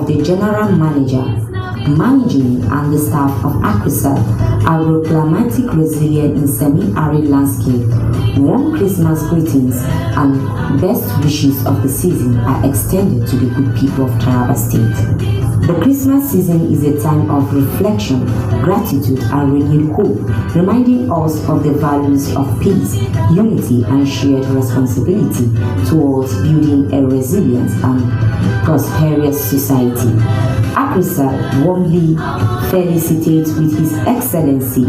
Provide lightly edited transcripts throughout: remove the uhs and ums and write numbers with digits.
of the general manager, managing and the staff of Aquisal Agroclimatic Resilient in Semi-Arid Landscape, warm Christmas greetings and best wishes of the season are extended to the good people of Taraba State. The Christmas season is a time of reflection, gratitude, and renewed hope, reminding us of the values of peace, unity, and shared responsibility towards building a resilient and prosperous society. Aquisal warmly felicitates with His Excellency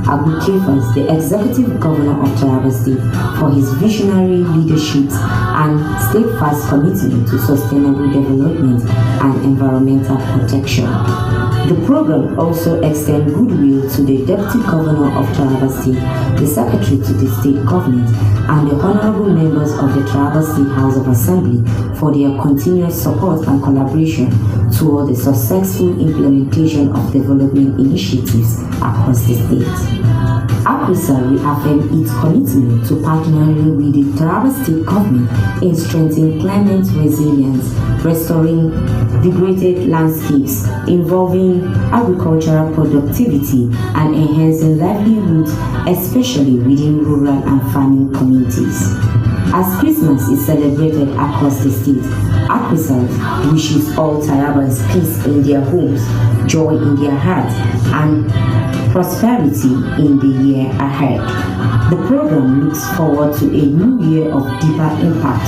Abu Kefas, the Executive Governor of Taraba State, for his visionary leadership and steadfast commitment to sustainable development and environmental protection. The program also extends goodwill to the Deputy Governor of Taraba State, the Secretary to the State Government, and the honorable members of the Taraba State House of Assembly for their continuous support and collaboration toward the successful implementation of development initiatives across the state. Aquisal reaffirmed its commitment to partnering with the Taraba State Government in strengthening climate resilience, restoring degraded landscapes, involving agricultural productivity, and enhancing livelihoods, especially within rural and farming communities. As Christmas is celebrated across the state, Aquisal wishes all Tarabans peace in their homes, joy in their hearts, and prosperity in the year ahead. The program looks forward to a new year of deeper impact,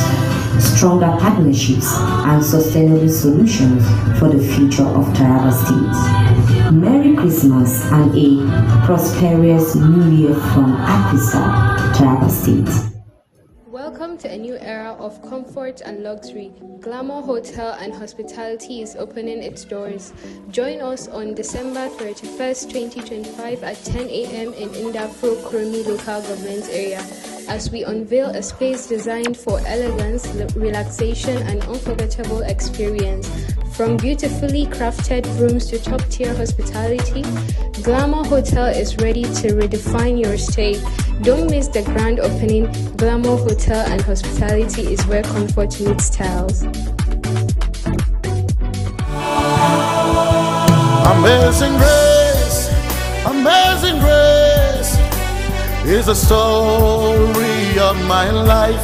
stronger partnerships, and sustainable solutions for the future of Taraba State. Merry Christmas and a prosperous New Year from Aquisal, Taraba State. Welcome to a new era of comfort and luxury. Glamour Hotel and Hospitality is opening its doors. Join us on December 31st, 2025 at 10 a.m. in Indafro Kromi local government area as we unveil a space designed for elegance, relaxation, and unforgettable experience. From beautifully crafted rooms to top-tier hospitality, Glamour Hotel is ready to redefine your stay. Don't miss the grand opening. Glamour Hotel and Hospitality is where comfort meets styles. Amazing grace, amazing grace is the story of my life.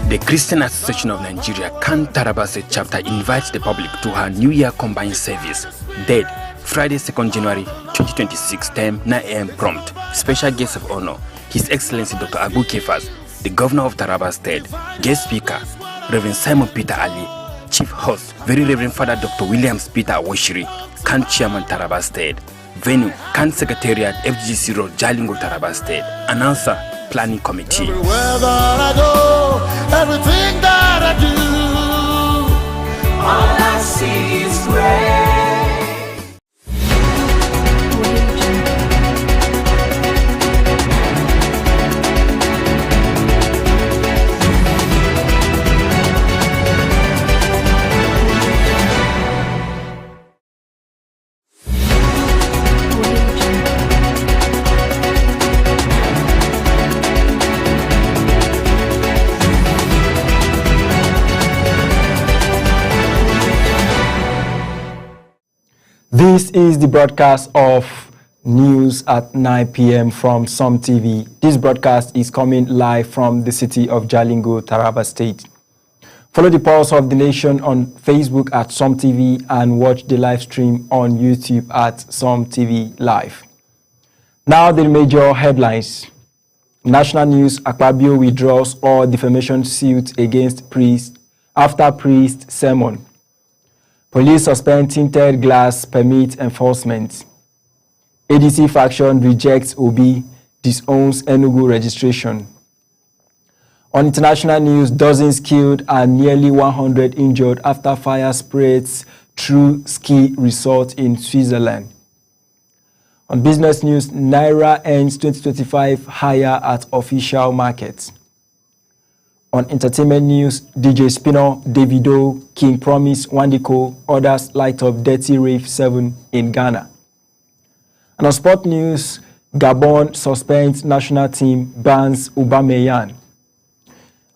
The Christian Association of Nigeria, CAN Taraba State chapter invites the public to her New Year combined service. Date, Friday, 2nd January 2026, time 9 a.m. prompt. Special guest of honor, His Excellency Dr. Abu Kefas, the Governor of Taraba State. Guest speaker, Reverend Simon Peter Ali. Chief host, Very Reverend Father Dr. Williams Peter Awoshiri, CAN Chairman Taraba State. Venue, CAN Secretariat, FGC Road, Jalingo, Taraba State. Announcer, Planning Committee. Everywhere that I go, everything that I do, all I see is grace. This is the broadcast of news at 9 p.m. from Som TV. This broadcast is coming live from the city of Jalingo, Taraba State. Follow the pulse of the nation on Facebook at Som TV and watch the live stream on YouTube at Som TV Live. Now the major headlines. National News: Akpabio withdraws all defamation suit against priest after priest sermon. Police suspend tinted glass permit enforcement. ADC faction rejects Obi, disowns Enugu registration. On international news, dozens killed and nearly 100 injured after fire spreads through ski resort in Switzerland. On business news, Naira ends 2025 higher at official markets. On entertainment news, DJ Spino, Davido, King Promise, Wandiko, others light up Dirty Rave 7 in Ghana. And on sport news, Gabon suspends national team, bans Aubameyang.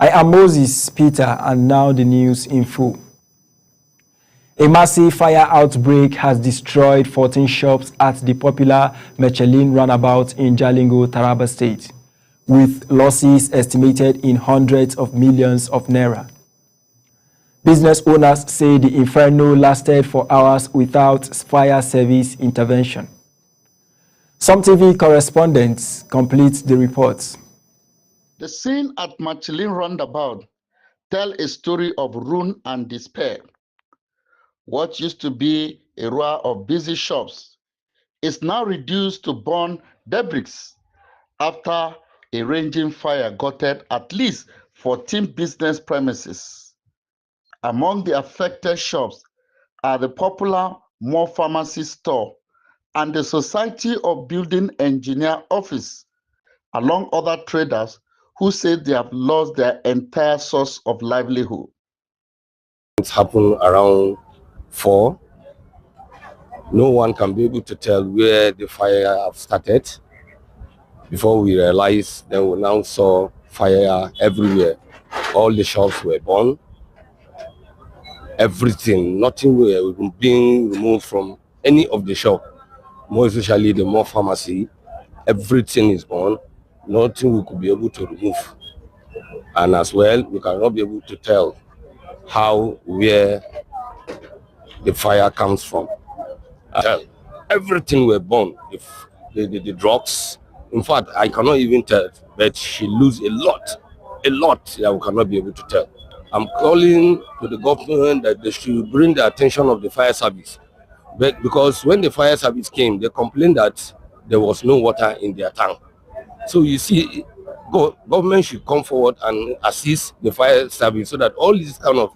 I am Moses Peter, and now the news in full. A massive fire outbreak has destroyed 14 shops at the popular Michelin roundabout in Jalingo, Taraba State, with losses estimated in hundreds of millions of naira. Business owners say the inferno lasted for hours without fire service intervention. Some TV correspondents complete the reports. The scene at Michelin roundabout tell a story of ruin and despair. What used to be a row of busy shops is now reduced to burn debris after a raging fire gutted at least 14 business premises. Among the affected shops are the popular More Pharmacy store and the Society of Building Engineer office, along other traders who say they have lost their entire source of livelihood. It's happened around 4. No one can be able to tell where the fire have started. Before we realized, then we now saw fire everywhere. All the shops were burned. Everything, nothing were being removed from any of the shop. More especially the More Pharmacy. Everything is burned. Nothing we could be able to remove. And as well, we cannot be able to tell where the fire comes from. Everything were burned. If the drugs, in fact, I cannot even tell, but she lose a lot that we cannot be able to tell. I'm calling to the government that they should bring the attention of the fire service. But because when the fire service came, they complained that there was no water in their tank. So you see, government should come forward and assist the fire service so that all these kind of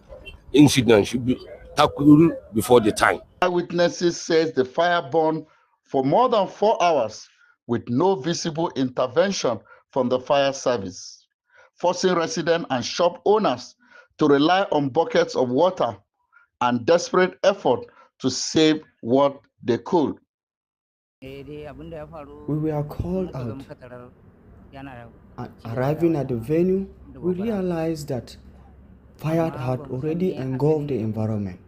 incidents should be tackled before the time. Eyewitnesses says the fire burned for more than 4 hours with no visible intervention from the fire service, forcing residents and shop owners to rely on buckets of water and desperate effort to save what they could. We were called out. Arriving at the venue, we realized that fire had already engulfed the environment.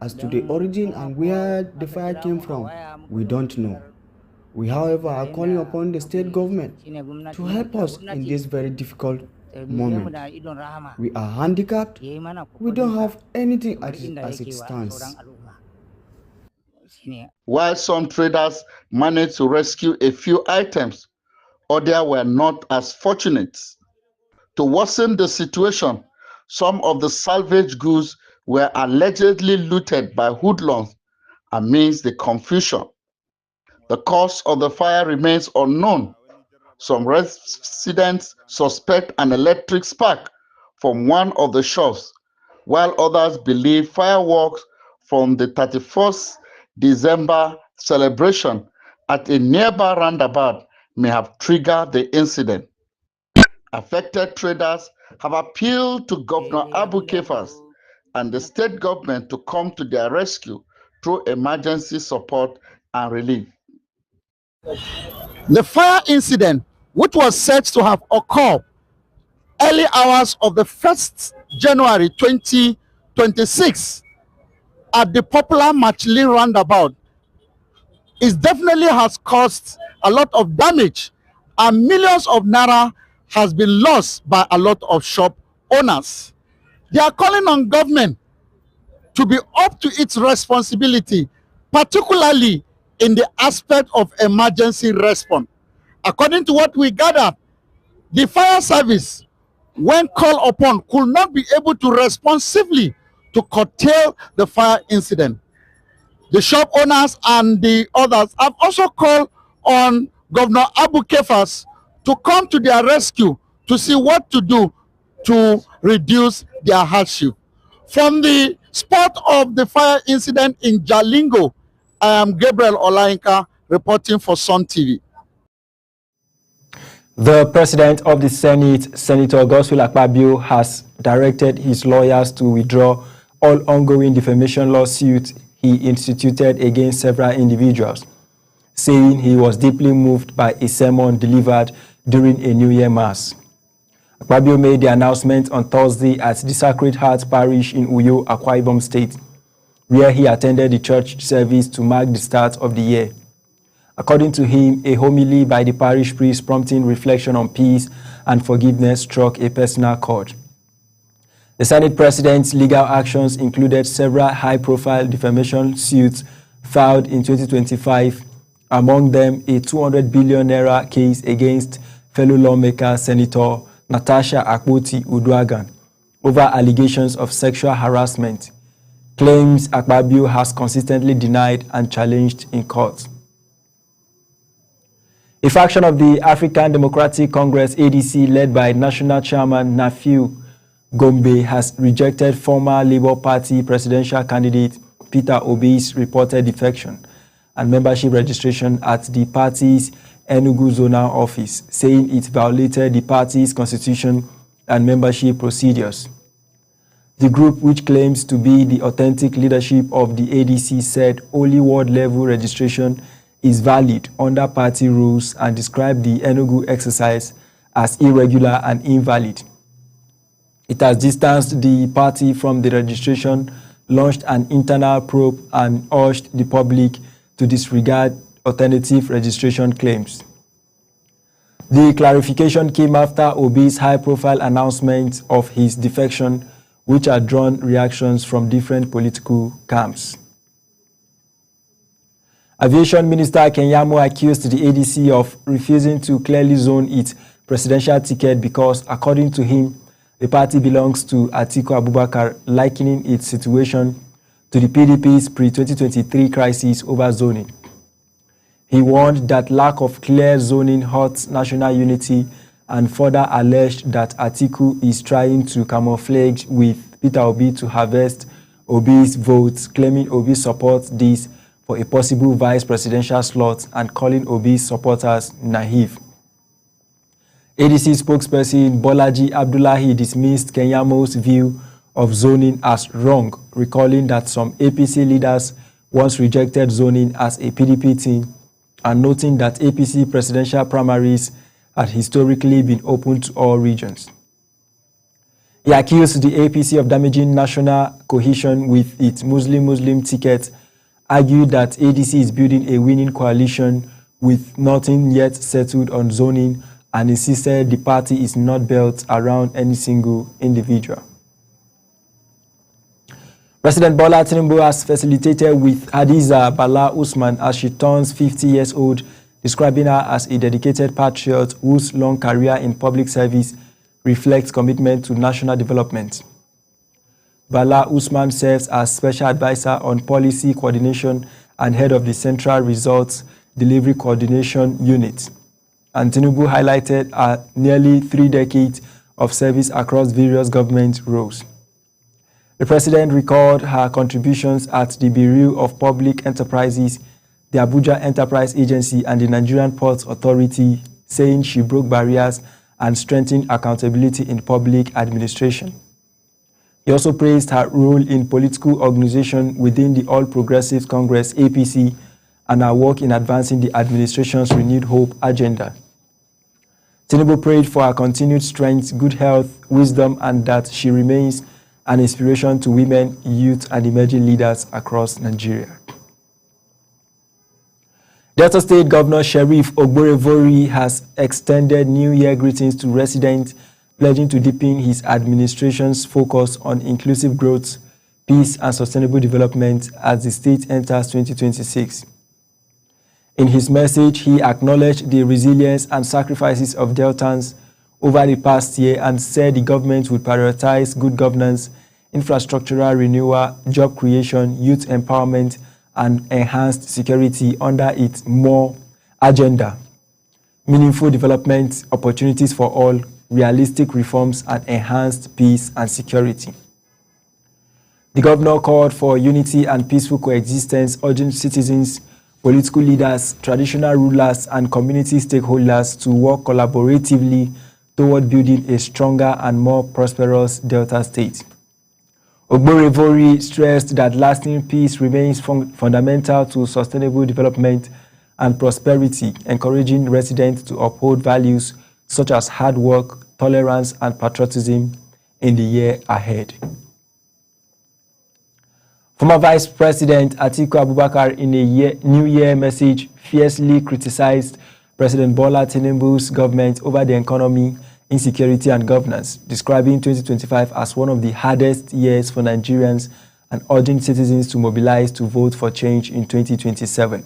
As to the origin and where the fire came from, we don't know. We, however, are calling upon the state government to help us in this very difficult moment. We are handicapped. We don't have anything as it stands. While some traders managed to rescue a few items, others were not as fortunate. To worsen the situation, some of the salvaged goods were allegedly looted by hoodlums amidst the confusion. The cause of the fire remains unknown. Some residents suspect an electric spark from one of the shops, while others believe fireworks from the 31st December celebration at a nearby roundabout may have triggered the incident. Affected traders have appealed to Governor Abu Kefas and the state government to come to their rescue through emergency support and relief. The fire incident, which was said to have occurred early hours of the 1st January 2026 at the popular Michelin roundabout, it definitely has caused a lot of damage, and millions of naira has been lost by a lot of shop owners. They are calling on government to be up to its responsibility, particularly in the aspect of emergency response. According to what we gathered, the fire service, when called upon, could not be able to responsively to curtail the fire incident. The shop owners and the others have also called on Governor Abu Kefas to come to their rescue to see what to do to reduce their hardship. From the spot of the fire incident in Jalingo, I am Gabriel Olainka reporting for Sun TV. The President of the Senate, Senator Godswill Akpabio, has directed his lawyers to withdraw all ongoing defamation lawsuits he instituted against several individuals, saying he was deeply moved by a sermon delivered during a New Year Mass. Akpabio made the announcement on Thursday at the Sacred Heart Parish in Uyo, Akwa Ibom State. where he attended the church service to mark the start of the year. According to him, a homily by the parish priest prompting reflection on peace and forgiveness struck a personal chord. The Senate President's legal actions included several high-profile defamation suits filed in 2025, among them a 200 billion naira case against fellow lawmaker Senator Natasha Akpoti-Uduaghan over allegations of sexual harassment, claims Akpabio has consistently denied and challenged in court. A faction of the African Democratic Congress ADC led by National Chairman Nafiu Gombe has rejected former Labour Party presidential candidate Peter Obi's reported defection and membership registration at the party's Enugu zonal office, saying it violated the party's constitution and membership procedures. The group, which claims to be the authentic leadership of the ADC, said only ward-level registration is valid under party rules and described the Enugu exercise as irregular and invalid. It has distanced the party from the registration, launched an internal probe, and urged the public to disregard alternative registration claims. The clarification came after Obi's high-profile announcement of his defection, which had drawn reactions from different political camps. Aviation Minister Kenyamo accused the ADC of refusing to clearly zone its presidential ticket because, according to him, the party belongs to Atiku Abubakar, likening its situation to the PDP's pre-2023 crisis over zoning. He warned that lack of clear zoning hurts national unity and further alleged that Atiku is trying to camouflage with Peter Obi to harvest Obi's votes, claiming Obi supports this for a possible vice presidential slot and calling Obi's supporters naive. ADC spokesperson Bolaji Abdullahi dismissed Kenyamo's view of zoning as wrong, recalling that some APC leaders once rejected zoning as a PDP thing and noting that APC presidential primaries had historically been open to all regions. He accused the APC of damaging national cohesion with its Muslim ticket, argued that ADC is building a winning coalition with nothing yet settled on zoning, and insisted the party is not built around any single individual. President Bola Tinubu has facilitated with Hadiza Bala Usman as she turns 50 years old, describing her as a dedicated patriot whose long career in public service reflects commitment to national development. Bala Usman serves as Special Advisor on Policy Coordination and head of the Central Results Delivery Coordination Unit. And Tinubu highlighted her nearly 3 decades of service across various government roles. The president recalled her contributions at the Bureau of Public Enterprises, the Abuja Enterprise Agency, and the Nigerian Ports Authority, saying she broke barriers and strengthened accountability in public administration. He also praised her role in political organization within the All Progressives Congress (APC) and her work in advancing the administration's renewed hope agenda. Tinubu prayed for her continued strength, good health, wisdom, and that she remains an inspiration to women, youth, and emerging leaders across Nigeria. Delta State Governor Sheriff Ogborevori has extended New Year greetings to residents, pledging to deepen his administration's focus on inclusive growth, peace, and sustainable development as the state enters 2026. In his message, he acknowledged the resilience and sacrifices of Deltans over the past year and said the government would prioritize good governance, infrastructural renewal, job creation, youth empowerment, and enhanced security under its more agenda, meaningful development opportunities for all, realistic reforms, and enhanced peace and security. The governor called for unity and peaceful coexistence, urging citizens, political leaders, traditional rulers, and community stakeholders to work collaboratively toward building a stronger and more prosperous Delta State. Ogborevori stressed that lasting peace remains fundamental to sustainable development and prosperity, encouraging residents to uphold values such as hard work, tolerance, and patriotism in the year ahead. Former Vice President Atiku Abubakar, in a New Year message, fiercely criticized President Bola Tinubu's government over the economy, insecurity and governance, describing 2025 as one of the hardest years for Nigerians and urging citizens to mobilize to vote for change in 2027.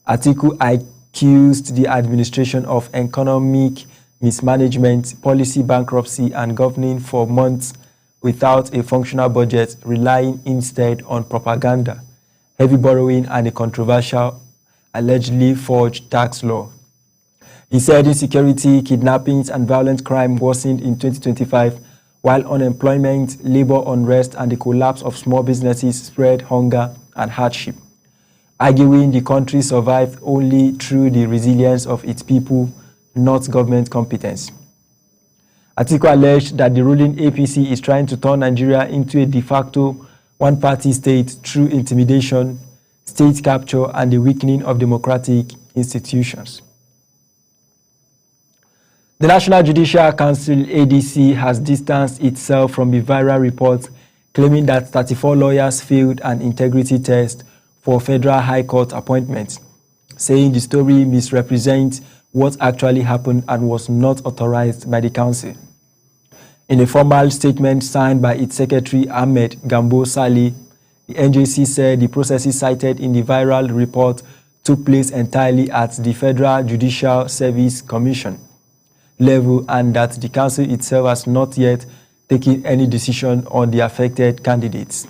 Atiku accused the administration of economic mismanagement, policy bankruptcy, and governing for months without a functional budget, relying instead on propaganda, heavy borrowing, and a controversial, allegedly forged tax law. He said insecurity, kidnappings, and violent crime worsened in 2025, while unemployment, labor unrest, and the collapse of small businesses spread hunger and hardship, arguing the country survived only through the resilience of its people, not government competence. Atiku alleged that the ruling APC is trying to turn Nigeria into a de facto one-party state through intimidation, state capture, and the weakening of democratic institutions. The National Judicial Council, ADC, has distanced itself from the viral report claiming that 34 lawyers failed an integrity test for Federal High Court appointments, saying the story misrepresents what actually happened and was not authorized by the council. In a formal statement signed by its secretary, Ahmed Gambo Saleh, the NJC said the processes cited in the viral report took place entirely at the Federal Judicial Service Commission level and that the council itself has not yet taken any decision on the affected candidates.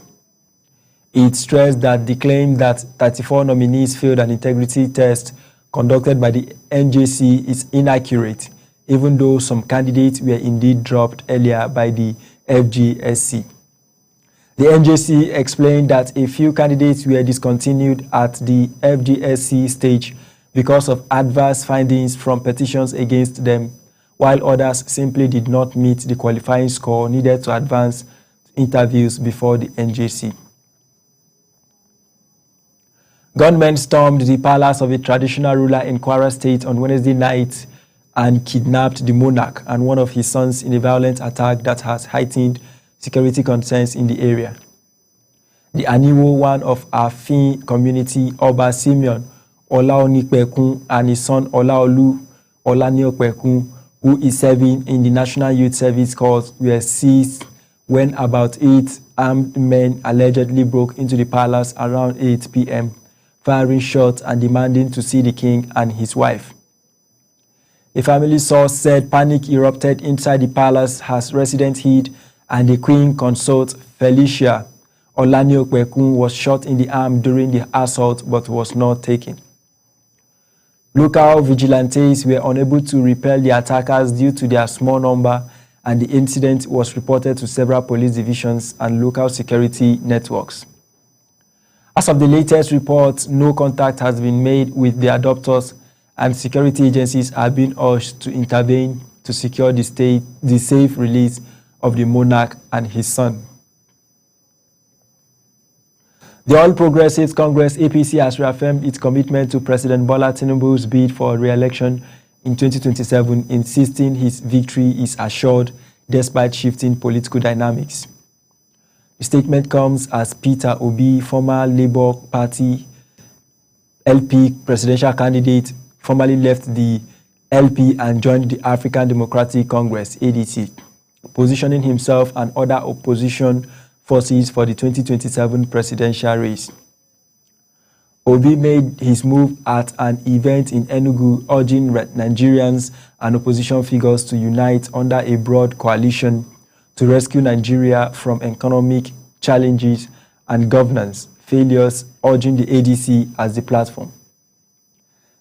It stressed that the claim that 34 nominees failed an integrity test conducted by the NJC is inaccurate, even though some candidates were indeed dropped earlier by the FGSC. The NJC explained that a few candidates were discontinued at the FGSC stage because of adverse findings from petitions against them, while others simply did not meet the qualifying score needed to advance interviews before the NJC. Gunmen stormed the palace of a traditional ruler in Kwara State on Wednesday night and kidnapped the monarch and one of his sons in a violent attack that has heightened security concerns in the area. The Aniwo, one of our Afin community, Oba Simeon Olaonikpekun, and his son Olaolu Olaniokpekun, who is serving in the National Youth Service Corps, were seized when about 8 armed men allegedly broke into the palace around 8 p.m., firing shots and demanding to see the king and his wife. A family source said panic erupted inside the palace as residents hid, and the queen consort, Felicia Olaniokpekun, was shot in the arm during the assault but was not taken. Local vigilantes were unable to repel the attackers due to their small number, and the incident was reported to several police divisions and local security networks. As of the latest reports, no contact has been made with the adopters, and security agencies are being urged to intervene to secure the safe release of the monarch and his son. The All Progressives Congress, APC, has reaffirmed its commitment to President Bola Tinubu's bid for re-election in 2027, insisting his victory is assured despite shifting political dynamics. The statement comes as Peter Obi, former Labour Party LP presidential candidate, formerly left the LP and joined the African Democratic Congress, ADC, positioning himself and other opposition forces for the 2027 presidential race. Obi made his move at an event in Enugu, urging Nigerians and opposition figures to unite under a broad coalition to rescue Nigeria from economic challenges and governance failures, urging the ADC as the platform.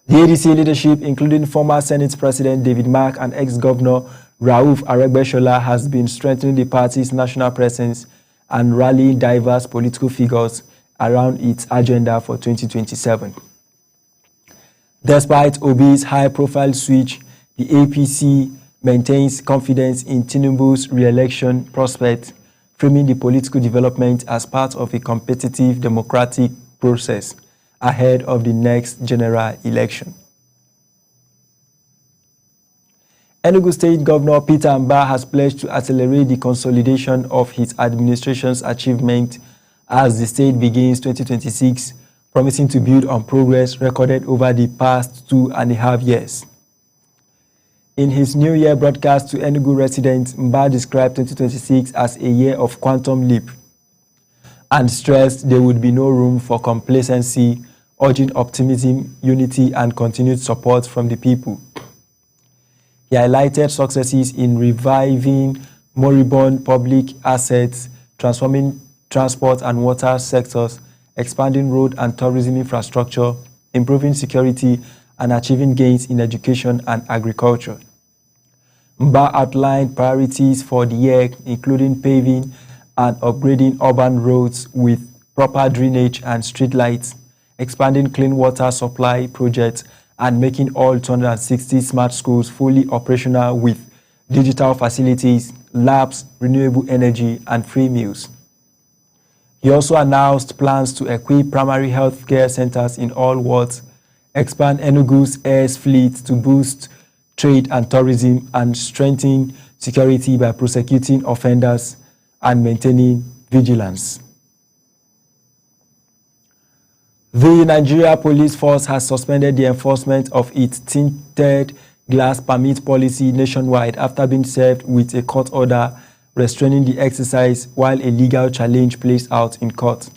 The ADC leadership, including former Senate President David Mark and ex-governor Rauf Aregbesola, has been strengthening the party's national presence and rallying diverse political figures around its agenda for 2027. Despite Obi's high-profile switch, the APC maintains confidence in Tinubu's re-election prospects, framing the political development as part of a competitive democratic process ahead of the next general election. Enugu State Governor Peter Mbah has pledged to accelerate the consolidation of his administration's achievement as the state begins 2026, promising to build on progress recorded over the past 2.5 years. In his New Year broadcast to Enugu residents, Mba described 2026 as a year of quantum leap and stressed there would be no room for complacency, urging optimism, unity, and continued support from the people. He highlighted successes in reviving moribund public assets, transforming transport and water sectors, expanding road and tourism infrastructure, improving security, and achieving gains in education and agriculture. Mba outlined priorities for the year, including paving and upgrading urban roads with proper drainage and street lights, expanding clean water supply projects, and making all 260 smart schools fully operational with digital facilities, labs, renewable energy, and free meals. He also announced plans to equip primary health care centers in all wards, expand Enugu's air fleet to boost trade and tourism, and strengthen security by prosecuting offenders and maintaining vigilance. The Nigeria Police Force has suspended the enforcement of its tinted glass permit policy nationwide after being served with a court order restraining the exercise while a legal challenge plays out in court.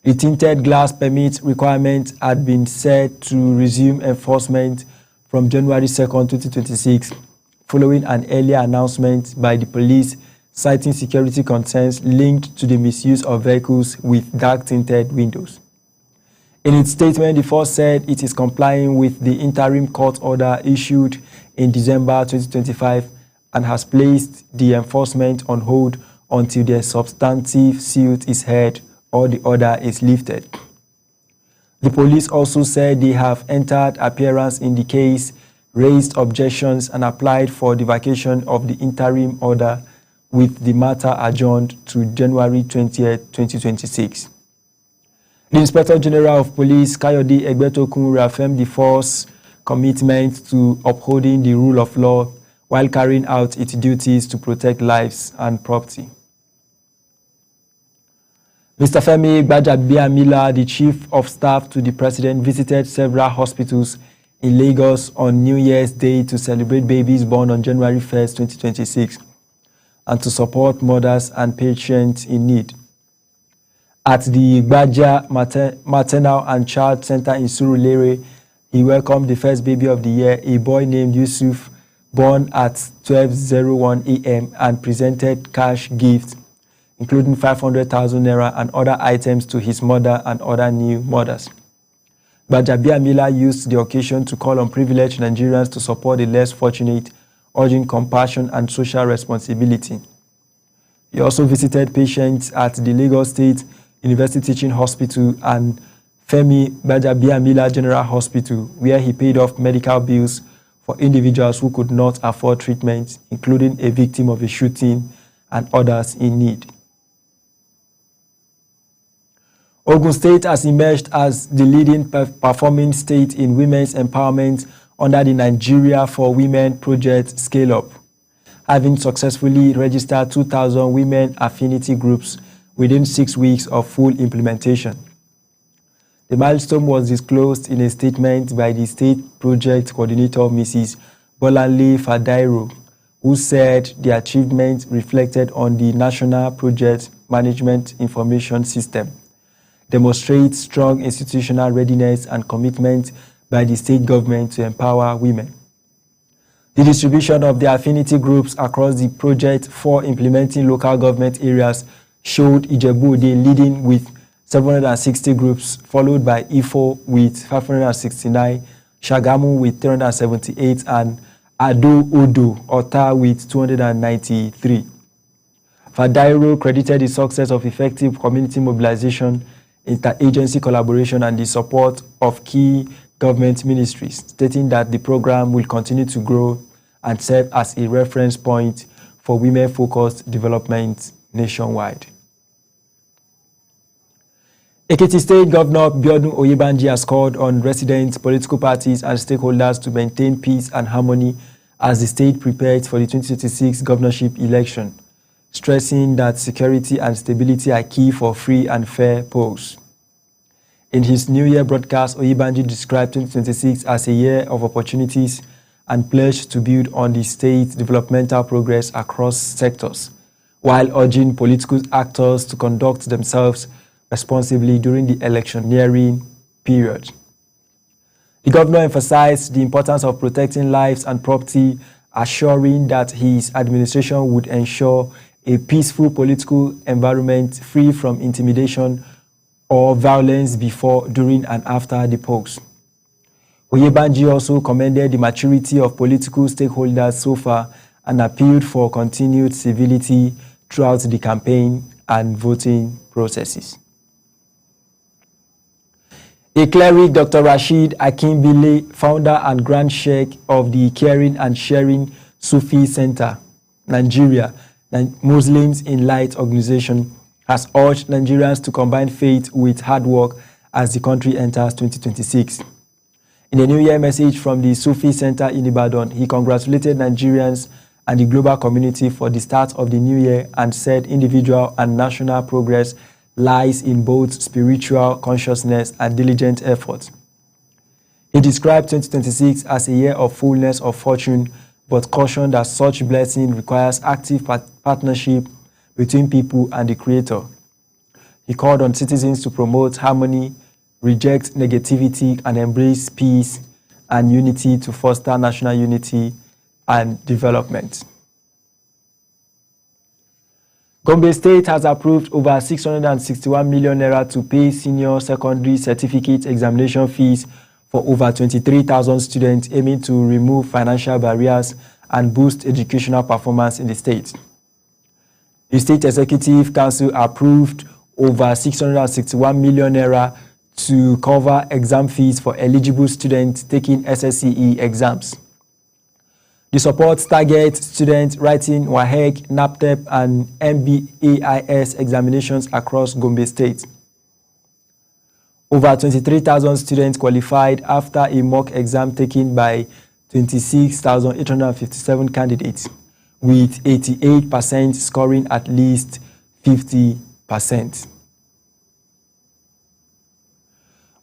The tinted glass permit requirement had been set to resume enforcement from January 2, 2026, following an earlier announcement by the police citing security concerns linked to the misuse of vehicles with dark tinted windows. In its statement, the force said it is complying with the interim court order issued in December 2025 and has placed the enforcement on hold until the substantive suit is heard or the order is lifted. The police also said they have entered appearance in the case, raised objections, and applied for the vacation of the interim order, with the matter adjourned to January 20, 2026. The Inspector General of Police, Kayode Egbetokun, reaffirmed the force's commitment to upholding the rule of law while carrying out its duties to protect lives and property. Mr. Femi Gbajabiamila, the Chief of Staff to the President, visited several hospitals in Lagos on New Year's Day to celebrate babies born on January 1, 2026, and to support mothers and patients in need. At the Gbaja Maternal and Child Center in Surulere, he welcomed the first baby of the year, a boy named Yusuf, born at 12:01 a.m., and presented cash gifts, including 500,000 naira and other items to his mother and other new mothers. Gbajabiamila used the occasion to call on privileged Nigerians to support the less fortunate, urging compassion and social responsibility. He also visited patients at the Lagos State University Teaching Hospital and Femi Gbajabiamila General Hospital, where he paid off medical bills for individuals who could not afford treatment, including a victim of a shooting and others in need. Ogun State has emerged as the leading performing state in women's empowerment under the Nigeria for Women project scale-up, having successfully registered 2,000 women affinity groups within 6 weeks of full implementation. The milestone was disclosed in a statement by the state project coordinator, Mrs. Bolanle Fadairo, who said the achievement reflected on the National Project Management Information System, demonstrates strong institutional readiness and commitment by the state government to empower women. The distribution of the affinity groups across the project for implementing local government areas showed Ijebu-Ode leading with 760 groups, followed by Ifo with 569, Shagamu with 378, and Ado-Odo Ota with 293. Fadairo credited the success of effective community mobilization, interagency collaboration, and the support of key government ministries, stating that the program will continue to grow and serve as a reference point for women-focused development nationwide. Ekiti State Governor Biodun Oyebanji has called on residents, political parties, and stakeholders to maintain peace and harmony as the state prepares for the 2026 governorship election, stressing that security and stability are key for free and fair polls. In his New Year broadcast, Oyebanji described 2026 as a year of opportunities and pledged to build on the state's developmental progress across sectors, while urging political actors to conduct themselves responsibly during the electioneering period. The governor emphasized the importance of protecting lives and property, assuring that his administration would ensure a peaceful political environment free from intimidation or violence before, during, and after the polls. Oyebanji also commended the maturity of political stakeholders so far and appealed for continued civility throughout the campaign and voting processes. A cleric, Dr. Rashid Akimbile, founder and Grand Sheikh of the Caring and Sharing Sufi Center, Nigeria, Muslims in Light organization, has urged Nigerians to combine faith with hard work as the country enters 2026. In a New Year message from the Sufi Center in Ibadan, he congratulated Nigerians and the global community for the start of the new year and said individual and national progress lies in both spiritual consciousness and diligent effort. He described 2026 as a year of fullness of fortune, but cautioned that such blessing requires active partnership between people and the Creator. He called on citizens to promote harmony, reject negativity, and embrace peace and unity to foster national unity and development. Gombe State has approved over 661 million naira to pay senior secondary certificate examination fees for over 23,000 students, aiming to remove financial barriers and boost educational performance in the state. The State Executive Council approved over 661 million naira to cover exam fees for eligible students taking SSCE exams. The support targets students writing WAEC, NAPTEP, and MBAIS examinations across Gombe State. Over 23,000 students qualified after a mock exam taken by 26,857 candidates, with 88% scoring at least 50%.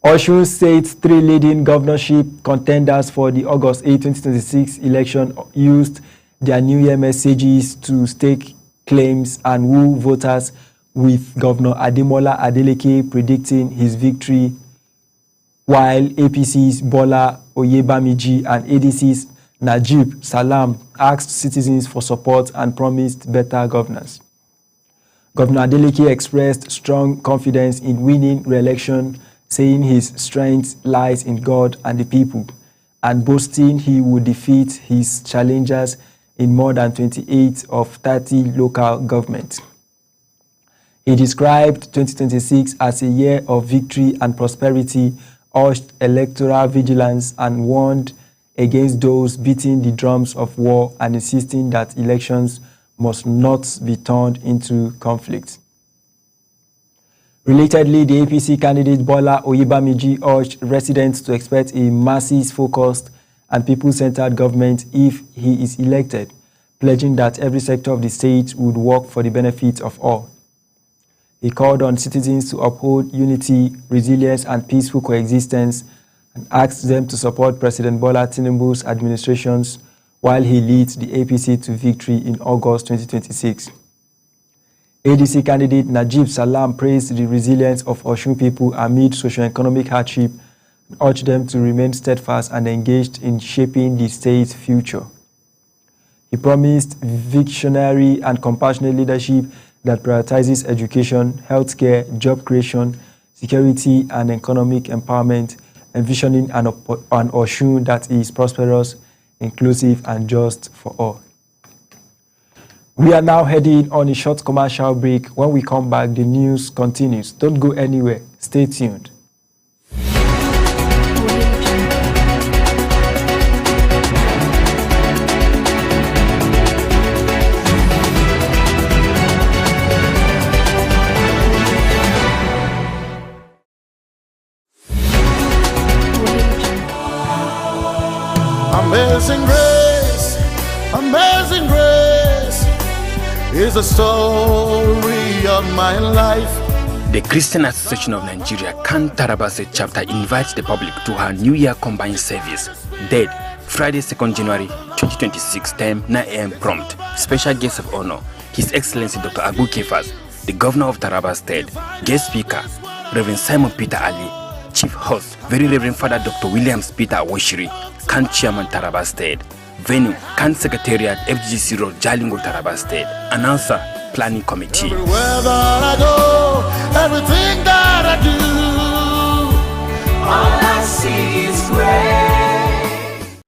Osun State's three leading governorship contenders for the August 8, 2026 election used their New Year messages to stake claims and woo voters, with Governor Ademola Adeleke predicting his victory, while APC's Bola Oyebamiji and ADC's Najib Salam asked citizens for support and promised better governance. Governor Adeleke expressed strong confidence in winning re-election, saying his strength lies in God and the people, and boasting he would defeat his challengers in more than 28 of 30 local governments. He described 2026 as a year of victory and prosperity, urged electoral vigilance, and warned against those beating the drums of war and insisting that elections must not be turned into conflict. Relatedly, the APC candidate Bola Oyebamiji urged residents to expect a masses-focused and people-centered government if he is elected, pledging that every sector of the state would work for the benefit of all. He called on citizens to uphold unity, resilience, and peaceful coexistence, and asked them to support President Bola Tinubu's administrations while he leads the APC to victory in August 2026. ADC candidate Najib Salam praised the resilience of Osun people amid socio-economic hardship and urged them to remain steadfast and engaged in shaping the state's future. He promised visionary and compassionate leadership that prioritizes education, healthcare, job creation, security, and economic empowerment, envisioning an Osun that is prosperous, inclusive, and just for all. We are now heading on a short commercial break. When we come back, the news continues. Don't go anywhere. Stay tuned. Amazing grace, is the story of my life. The Christian Association of Nigeria Kantarabase chapter invites the public to her New Year combined service, date Friday, 2nd January 2026, time 9 a.m. prompt. Special guest of honor, His Excellency Dr. Abu Kefas, the Governor of Taraba State. Guest speaker, Reverend Simon Peter Ali. Chief host, Very Reverend Father Dr. Williams Peter Awoshiri, Kan Chairman Taraba State. Venue, Kan Secretariat, FGC Road, Jalingo, Taraba State. Announcer, Planning Committee. Everywhere that I go, everything that I do, all I see is grace.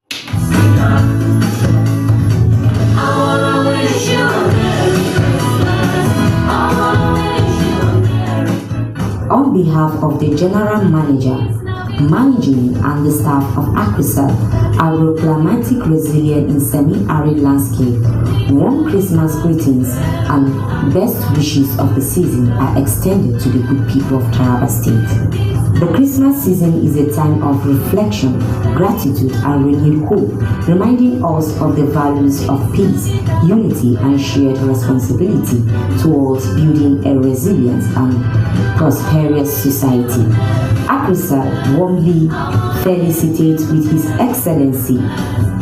I wanna wish you a Merry Christmas. I wanna wish you a Merry. On behalf of the General Manager, Managing and the staff of ACRISAT, Agroclimatic Resilient in Semi-Arid Landscape, warm Christmas greetings and best wishes of the season are extended to the good people of Taraba State. The Christmas season is a time of reflection, gratitude and renewed hope, reminding us of the values of peace, unity and shared responsibility towards building a resilient and prosperous society. ACRISAT warmly felicitates with His Excellency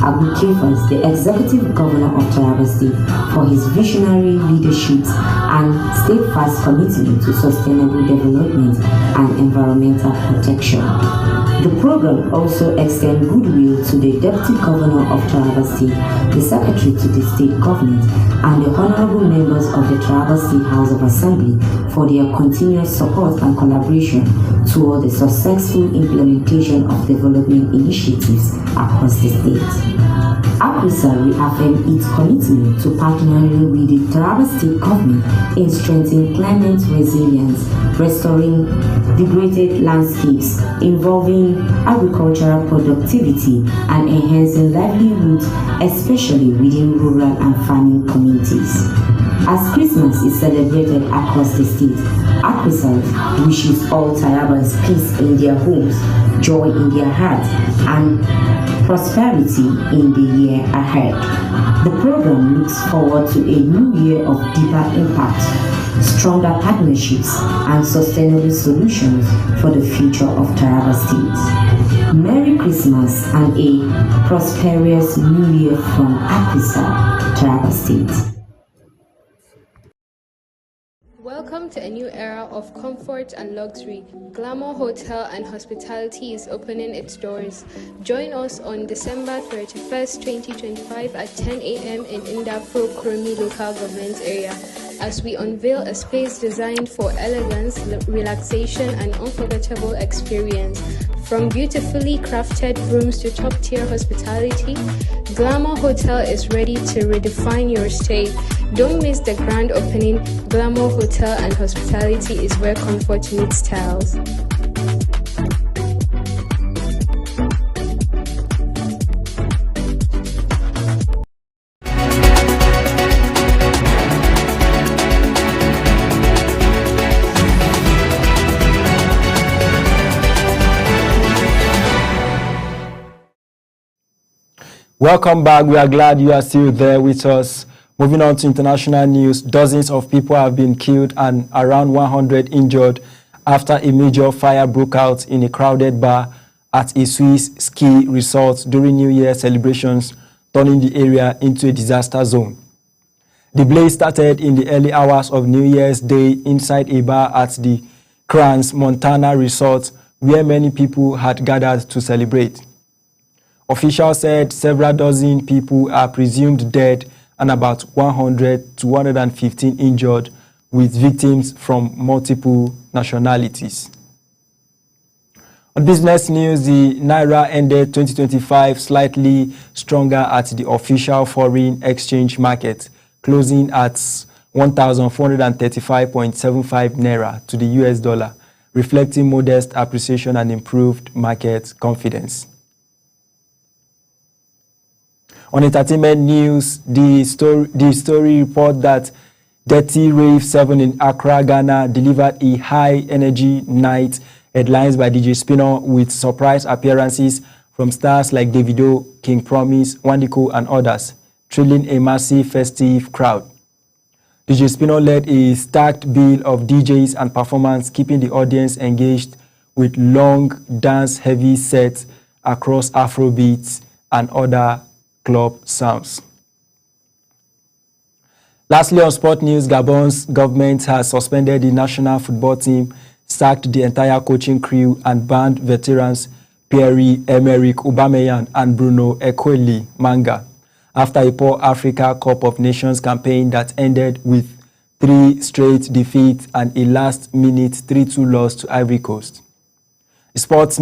Abu Kefas, the Executive Governor of Taraba State, for his visionary leadership and steadfast commitment to sustainable development and environmental protection. The program also extends goodwill to the Deputy Governor of Taraba State, the Secretary to the State Government, and the Honorable Members of the Taraba State House of Assembly for their continuous support and collaboration toward the successful implementation of development initiatives across the state. ACRISAT reaffirmed its commitment to partnering with the Taraba State Government in strengthening climate resilience, restoring degraded landscapes, involving agricultural productivity, and enhancing livelihoods, especially within rural and farming communities. As Christmas is celebrated across the state, ACRISAT wishes all Tarabans peace in their homes, joy in their hearts, and prosperity in the year ahead. The program looks forward to a new year of deeper impact, stronger partnerships, and sustainable solutions for the future of Taraba State. Merry Christmas and a prosperous New Year from ACRISAT, Taraba State. Welcome to a new era of comfort and luxury. Glamour Hotel and Hospitality is opening its doors. Join us on December 31st, 2025 at 10 a.m. in Indafro Kromi Local Government Area as we unveil a space designed for elegance, relaxation, and unforgettable experience. From beautifully crafted rooms to top-tier hospitality, Glamour Hotel is ready to redefine your stay. Don't miss the grand opening. Glamour Hotel and Hospitality is where comfort meets styles. Welcome back. We are glad you are still there with us. Moving on to international news, dozens of people have been killed and around 100 injured after a major fire broke out in a crowded bar at a Swiss ski resort during New Year celebrations, turning the area into a disaster zone. The blaze started in the early hours of New Year's Day inside a bar at the Crans Montana Resort, where many people had gathered to celebrate. Officials said several dozen people are presumed dead and about 100 to 115 injured, with victims from multiple nationalities. On business news, the Naira ended 2025 slightly stronger at the official foreign exchange market, closing at 1,435.75 Naira to the US dollar, reflecting modest appreciation and improved market confidence. On entertainment news, the story report that Dirty Rave 7 in Accra, Ghana delivered a high-energy night, headlines by DJ Spinner with surprise appearances from stars like Davido, King Promise, Wandiko, and others, thrilling a massive festive crowd. DJ Spino led a stacked bill of DJs and performers, keeping the audience engaged with long, dance-heavy sets across Afrobeats and other club sounds. Lastly, on sport news, Gabon's government has suspended the national football team, sacked the entire coaching crew, and banned veterans Pierre-Emerick Aubameyang and Bruno Ekweli Manga after a poor Africa Cup of Nations campaign that ended with 3 straight defeats and a last-minute 3-2 loss to Ivory Coast. The sports